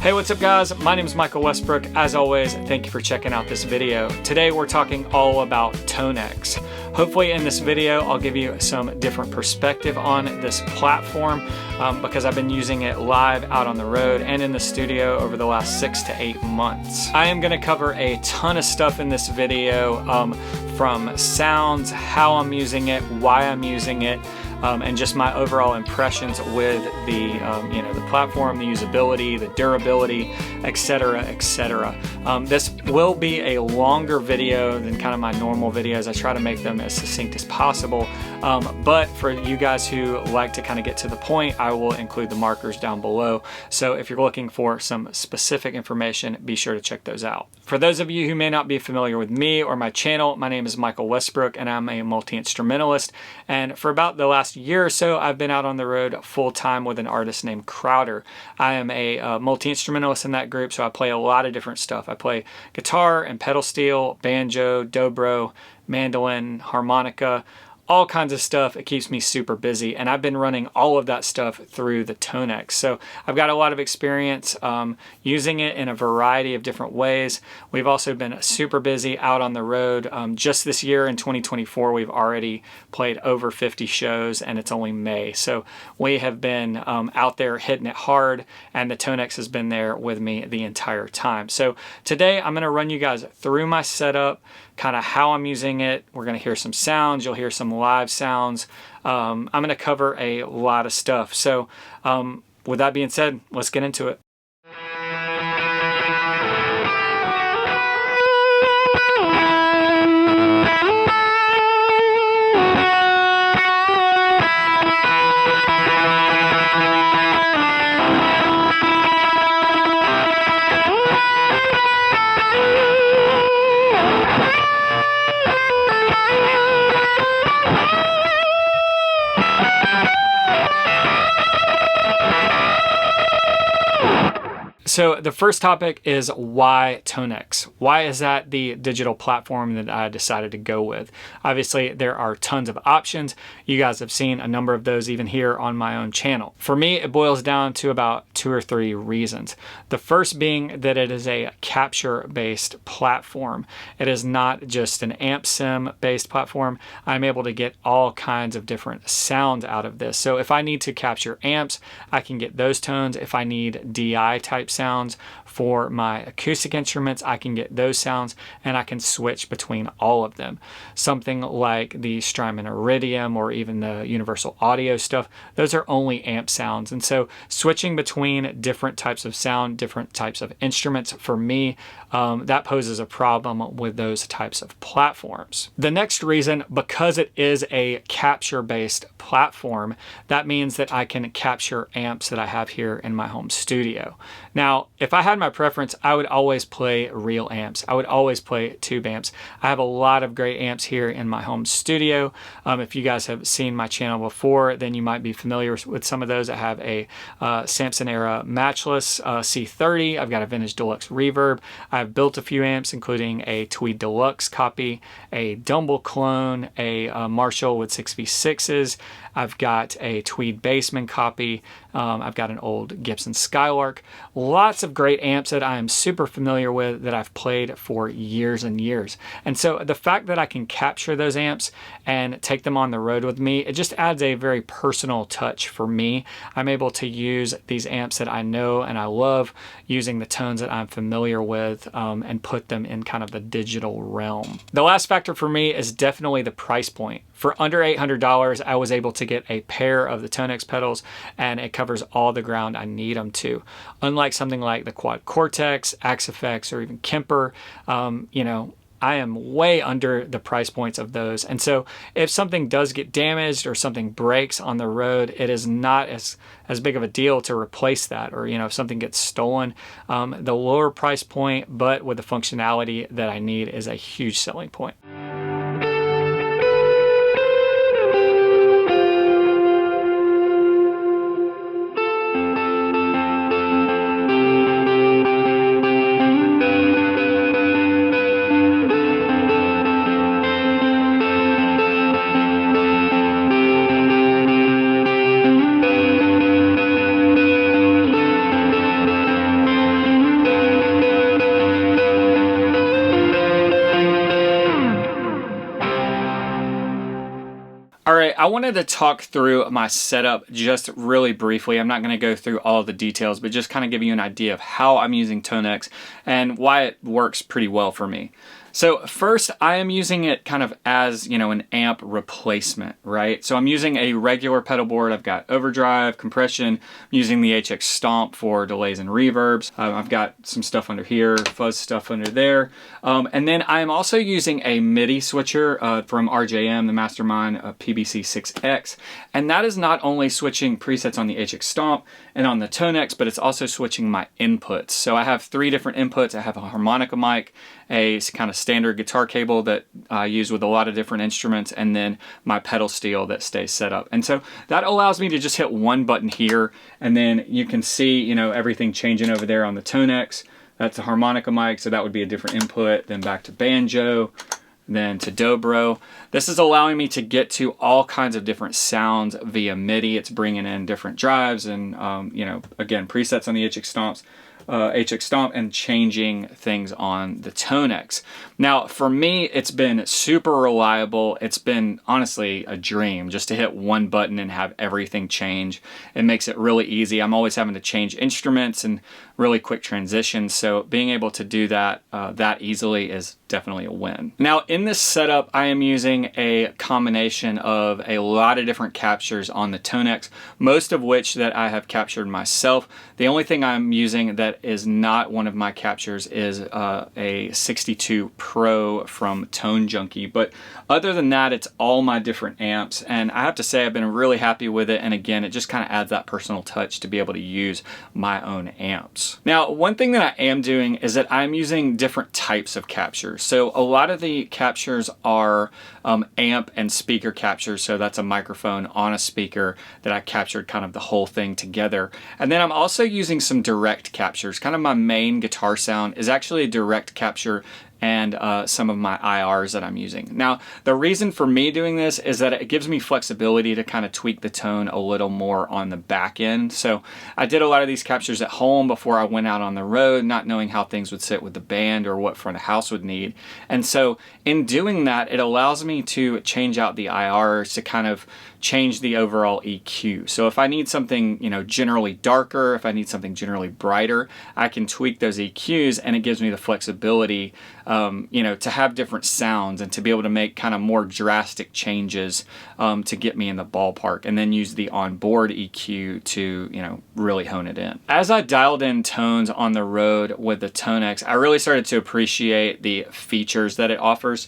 Hey, what's up guys? My name is Michael Westbrook. As always, thank you for checking out this video. Today we're talking all about ToneX. Hopefully in this video I'll give you some different perspective on this platform because I've been using it live out on the road and in the studio over the last 6 to 8 months. I am going to cover a ton of stuff in this video from sounds, how I'm using it, why I'm using it, and just my overall impressions with the the platform, the usability, the durability, etc., etc. This will be a longer video than kind of my normal videos. I try to make them as succinct as possible, but for you guys who like to kind of get to the point, I will include the markers down below. So if you're looking for some specific information, be sure to check those out. For those of you who may not be familiar with me or my channel, my name is Michael Westbrook and I'm a multi-instrumentalist. And for about the last year or so, I've been out on the road full-time with an artist named Crowder. I am a multi-instrumentalist in that group, so I play a lot of different stuff. I play guitar and pedal steel, banjo, dobro, mandolin, harmonica, all kinds of stuff. It keeps me super busy, and I've been running all of that stuff through the ToneX. So I've got a lot of experience using it in a variety of different ways. We've also been super busy out on the road. Just this year in 2024, we've already played over 50 shows, and it's only May. So we have been out there hitting it hard, and the ToneX has been there with me the entire time. So today I'm going to run you guys through my setup, kind of how I'm using it. We're going to hear some sounds. You'll hear some live sounds. I'm going to cover a lot of stuff. So with that being said, let's get into it. So the first topic is why ToneX? Why is that the digital platform that I decided to go with? Obviously, there are tons of options. You guys have seen a number of those even here on my own channel. For me, it boils down to about 2 or 3 reasons. The first being that it is a capture-based platform. It is not just an amp sim-based platform. I'm able to get all kinds of different sounds out of this. So if I need to capture amps, I can get those tones. If I need DI type sounds for my acoustic instruments, I can get those sounds, and I can switch between all of them. Something like the Strymon Iridium or even the Universal Audio stuff, those are only amp sounds. And so switching between different types of sound, different types of instruments, for me, that poses a problem with those types of platforms. The next reason, because it is a capture-based platform, that means that I can capture amps that I have here in my home studio. Now, if I had my preference, I would always play real amps. I would always play tube amps. I have a lot of great amps here in my home studio. If you guys have seen my channel before, then you might be familiar with some of those. I have a Samson era Matchless C30. I've got a Vintage Deluxe Reverb. I've built a few amps, including a Tweed Deluxe copy, a Dumble clone, a Marshall with 6V6s. I've got a Tweed Bassman copy. I've got an old Gibson Skylark. Lots of great amps that I am super familiar with that I've played for years and years. And so the fact that I can capture those amps and take them on the road with me, it just adds a very personal touch for me. I'm able to use these amps that I know and I love, using the tones that I'm familiar with, and put them in kind of the digital realm. The last factor for me is definitely the price point. For under $800, I was able to get a pair of the ToneX pedals, and it covers all the ground I need them to. Unlike something like the Quad Cortex, Axe-Fx, or even Kemper, I am way under the price points of those. And so if something does get damaged or something breaks on the road, it is not as big of a deal to replace that. Or, if something gets stolen, the lower price point, but with the functionality that I need, is a huge selling point. right, I wanted to talk through my setup just really briefly. I'm not going to go through all the details, but just kind of give you an idea of how I'm using ToneX and why it works pretty well for me. So first, I am using it kind of as, an amp replacement, right? So I'm using a regular pedal board. I've got overdrive, compression. I'm using the HX Stomp for delays and reverbs. I've got some stuff under here, fuzz stuff under there. And then I'm also using a MIDI switcher from RJM, the Mastermind PBC6X. And that is not only switching presets on the HX Stomp and on the ToneX, but it's also switching my inputs. So I have 3 different inputs. I have a harmonica mic, a kind of standard guitar cable that I use with a lot of different instruments, and then my pedal steel that stays set up. And so that allows me to just hit one button here, and then you can see, everything changing over there on the ToneX. That's a harmonica mic, so that would be a different input. Then back to banjo, then to dobro. This is allowing me to get to all kinds of different sounds via MIDI. It's bringing in different drives and, again, presets on the HX Stomp and changing things on the ToneX. Now, for me, it's been super reliable. It's been honestly a dream just to hit one button and have everything change. It makes it really easy. I'm always having to change instruments and really quick transitions, so being able to do that that easily is definitely a win. Now, in this setup, I am using a combination of a lot of different captures on the ToneX, most of which that I have captured myself. The only thing I'm using that is not one of my captures is a 62 Pro from Tone Junkie, but other than that, it's all my different amps, and I have to say I've been really happy with it, and again, it just kind of adds that personal touch to be able to use my own amps. Now, one thing that I am doing is that I'm using different types of captures. So a lot of the captures are amp and speaker captures, so that's a microphone on a speaker that I captured kind of the whole thing together. And then I'm also using some direct captures. Kind of my main guitar sound is actually a direct capture and some of my IRs that I'm using. Now, the reason for me doing this is that it gives me flexibility to kind of tweak the tone a little more on the back end. So I did a lot of these captures at home before I went out on the road, not knowing how things would sit with the band or what front of house would need. And so in doing that, it allows me to change out the IRs to kind of change the overall EQ. So if I need something, generally darker, if I need something generally brighter, I can tweak those EQs, and it gives me the flexibility, to have different sounds and to be able to make kind of more drastic changes to get me in the ballpark, and then use the onboard EQ to, really hone it in. As I dialed in tones on the road with the ToneX, I really started to appreciate the features that it offers.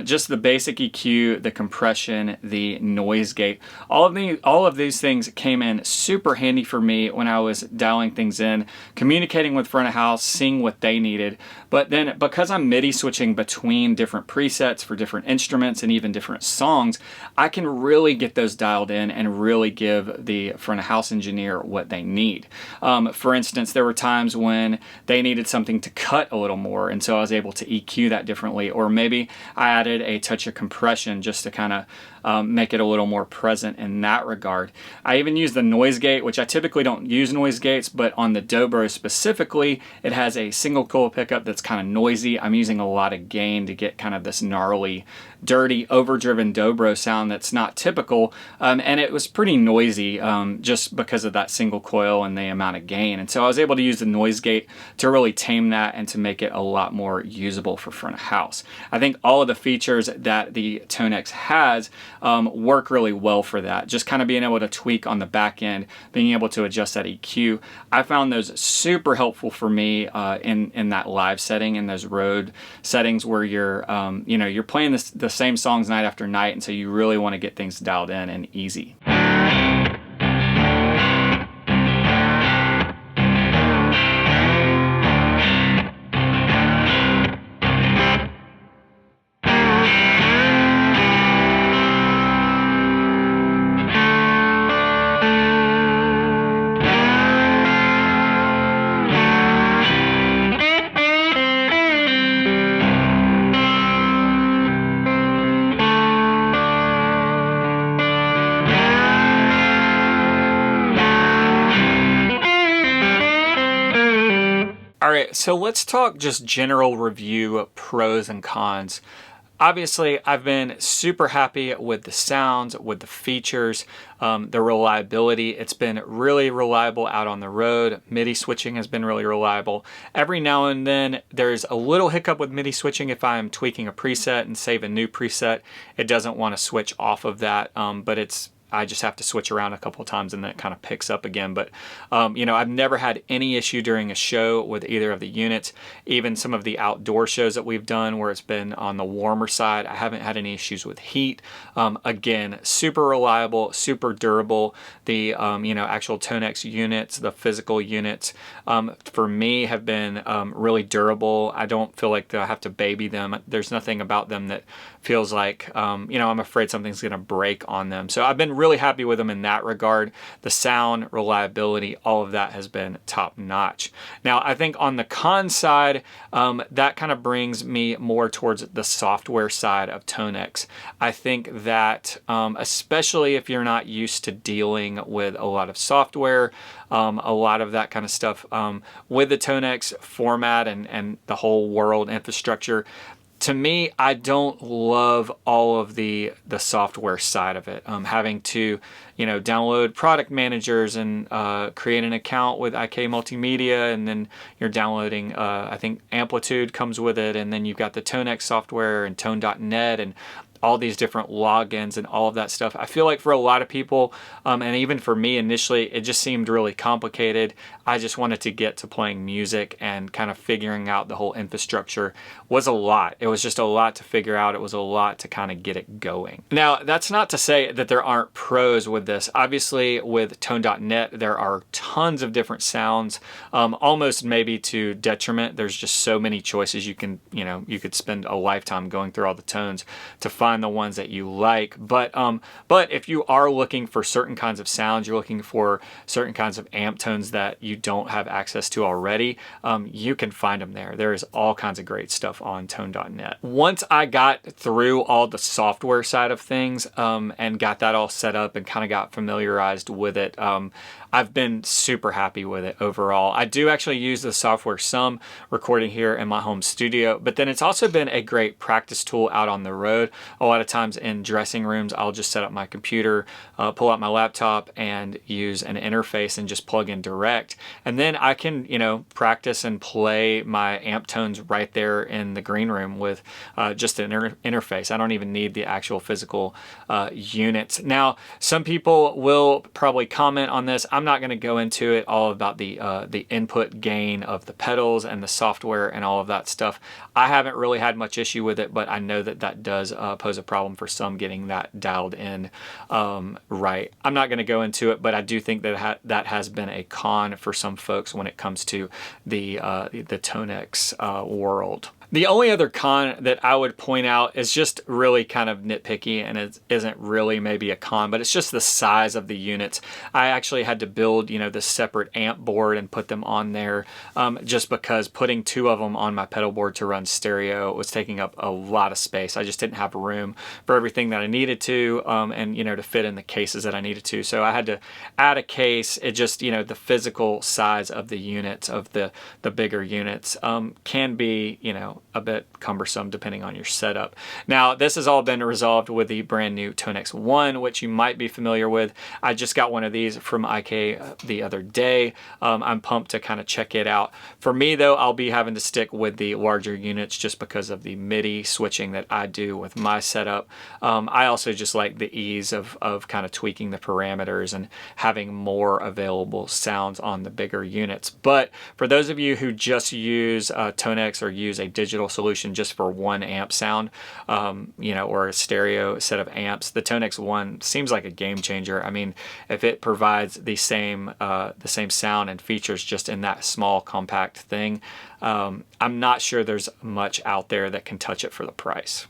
Just the basic EQ, the compression, the noise gate. All of these things came in super handy for me when I was dialing things in, communicating with front of house, seeing what they needed. But then because I'm MIDI switching between different presets for different instruments and even different songs, I can really get those dialed in and really give the front of house engineer what they need. For instance, there were times when they needed something to cut a little more, and so I was able to EQ that differently, or maybe I added a touch of compression just to kind of make it a little more present in that regard. I even use the noise gate, which I typically don't use noise gates, but on the dobro specifically, it has a single coil pickup that's kind of noisy. I'm using a lot of gain to get kind of this gnarly, dirty, overdriven dobro sound that's not typical, and it was pretty noisy just because of that single coil and the amount of gain. And so I was able to use the noise gate to really tame that and to make it a lot more usable for front of house. I think all of the features that the ToneX has work really well for that. Just kind of being able to tweak on the back end, being able to adjust that EQ. I found those super helpful for me in that live setting, in those road settings where you're you're playing the same songs night after night, and so you really want to get things dialed in and easy. All right, so let's talk just general review, pros and cons. Obviously, I've been super happy with the sounds, with the features, the reliability. It's been really reliable out on the road. MIDI switching has been really reliable. Every now and then there's a little hiccup with MIDI switching if I'm tweaking a preset and save a new preset. It doesn't want to switch off of that, but I just have to switch around a couple of times and then it kind of picks up again. But, you know, I've never had any issue during a show with either of the units. Even some of the outdoor shows that we've done where it's been on the warmer side, I haven't had any issues with heat. Again, super reliable, super durable. The, you know, actual ToneX units, the physical units, for me have been really durable. I don't feel like I have to baby them. There's nothing about them that feels like, you know, I'm afraid something's going to break on them. So I've been really happy with them in that regard. The sound, reliability, all of that has been top notch. Now, I think on the con side, that kind of brings me more towards the software side of ToneX. I think that, especially if you're not used to dealing with a lot of software, a lot of that kind of stuff, with the ToneX format and the whole world infrastructure, to me, I don't love all of the software side of it. Having to, you know, download product managers and create an account with IK Multimedia, and then you're downloading, I think Amplitude comes with it, and then you've got the ToneX software and Tone.net and all these different logins and all of that stuff. I feel like for a lot of people, and even for me initially, it just seemed really complicated. I just wanted to get to playing music, and kind of figuring out the whole infrastructure was a lot. It was just a lot to figure out. It was a lot to kind of get it going. Now, that's not to say that there aren't pros with this. Obviously, with Tone.net, there are tons of different sounds, almost maybe to detriment. There's just so many choices. You can, you know, you could spend a lifetime going through all the tones to find the ones that you like. But if you are looking for certain kinds of sounds, you're looking for certain kinds of amp tones that you don't have access to already, you can find them there. There is all kinds of great stuff on Tone.net. Once I got through all the software side of things, and got that all set up and kind of got familiarized with it, I've been super happy with it overall. I do actually use the software some recording here in my home studio, but then it's also been a great practice tool out on the road. A lot of times in dressing rooms, I'll just set up my computer, pull out my laptop, and use an interface and just plug in Direct. And then I can, you know, practice and play my amp tones right there in the green room with just an interface. I don't even need the actual physical units. Now, some people will probably comment on this. I'm not going to go into it all about the input gain of the pedals and the software and all of that stuff. I haven't really had much issue with it, but I know that that does pose a problem for some getting that dialed in right. I'm not going to go into it, but I do think that that has been a con for some folks when it comes to the ToneX world. The only other con that I would point out is just really kind of nitpicky, and it isn't really maybe a con, but it's just the size of the units. I actually had to build, you know, this separate amp board and put them on there, just because putting two of them on my pedal board to run stereo was taking up a lot of space. I just didn't have room for everything that I needed to, and, you know, to fit in the cases that I needed to. So I had to add a case. It just, you know, the physical size of the units, of the bigger units, can be, you know, a bit cumbersome depending on your setup. Now, this has all been resolved with the brand new ToneX One, which you might be familiar with. I just got one of these from IK the other day. I'm pumped to kind of check it out. For me, though, I'll be having to stick with the larger units just because of the MIDI switching that I do with my setup. I also just like the ease of kind of tweaking the parameters and having more available sounds on the bigger units. But for those of you who just use ToneX or use a digital solution just for one amp sound, you know, or a stereo set of amps, the ToneX One seems like a game changer. I mean, if it provides the same sound and features just in that small compact thing, I'm not sure there's much out there that can touch it for the price.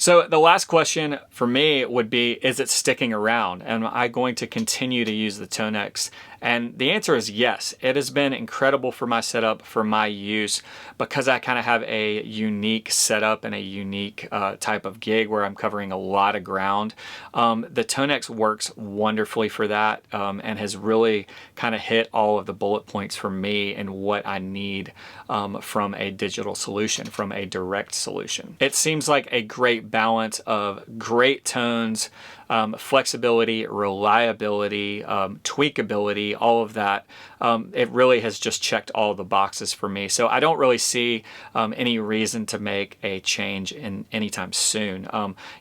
So the last question for me would be, is it sticking around? Am I going to continue to use the ToneX? And the answer is yes. It has been incredible for my setup, for my use, because I kind of have a unique setup and a unique type of gig where I'm covering a lot of ground. The ToneX works wonderfully for that and has really kind of hit all of the bullet points for me and what I need from a digital solution, from a direct solution. It seems like a great balance of great tones, flexibility, reliability, tweakability, all of that. It really has just checked all the boxes for me. So I don't really see any reason to make a change in anytime soon.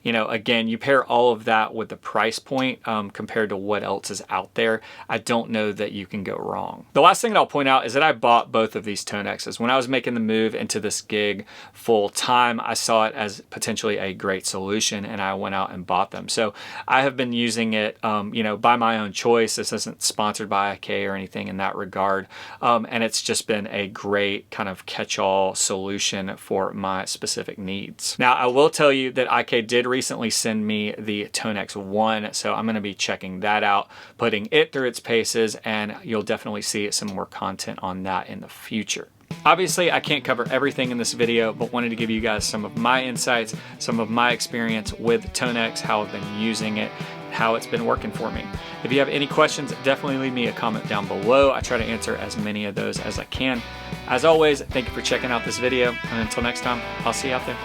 You know, again, you pair all of that with the price point compared to what else is out there. I don't know that you can go wrong. The last thing that I'll point out is that I bought both of these ToneXs. When I was making the move into this gig full time, I saw it as potentially a great solution and I went out and bought them. So I have been using it, you know, by my own choice. This isn't sponsored by IK or anything in that regard. And it's just been a great kind of catch-all solution for my specific needs. Now, I will tell you that IK did recently send me the ToneX One. So I'm going to be checking that out, putting it through its paces, and you'll definitely see some more content on that in the future. Obviously, I can't cover everything in this video, but wanted to give you guys some of my insights, some of my experience with ToneX, how I've been using it, how it's been working for me. If you have any questions, definitely leave me a comment down below. I try to answer as many of those as I can. As always, thank you for checking out this video, and until next time, I'll see you out there.